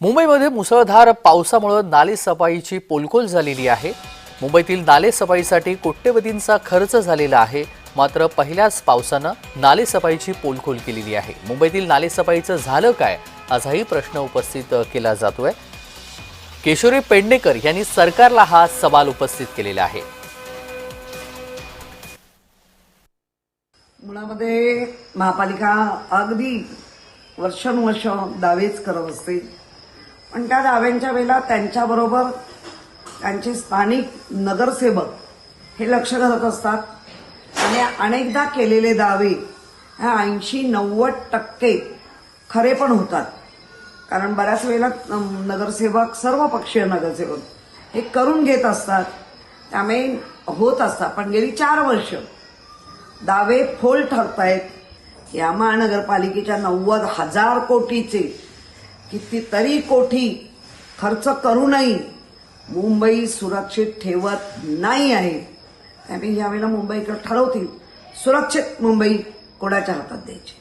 मुंबईमध्ये मुसळधार पावसामुळे नालेसफाईची पोलखोल झालेली आहे। मुंबईतील नालेसफाईसाठी कोट्यवधींचा खर्च झालेला आहे, मात्र पहिल्याच पावसानं नालेसफाईची पोलखोल केलेली आहे। मुंबईतील नालेसफाईचं झालं काय, असाही प्रश्न उपस्थित केला जातोय। केशरी पेडणेकर यांनी सरकारला हा सवाल उपस्थित केलेला आहे। मुळामध्ये महापालिका अगदी वर्षानुवर्ष दावेच करत असते, पण त्या दाव्यांच्या वेळेला त्यांच्याबरोबर त्यांचे स्थानिक नगरसेवक हे लक्ष घालत असतात आणि अनेकदा केलेले दावे हे 80-90% खरे पण होतात। कारण बऱ्याच वेळेला नगरसेवक, सर्व पक्षीय नगरसेवक हे करून घेत असतात, त्यामुळे होत असतात। पण गेली 4 वर्ष दावे फोल ठरतायत। या महानगरपालिकेच्या 90,000 कोटीचे कितीतरी कोटी खर्च करूनही मुंबई सुरक्षित ठेवत नाही आहे। त्यामुळे यावेळेला मुंबईकर ठरवतील सुरक्षित मुंबई कोणाच्या हातात द्यायची।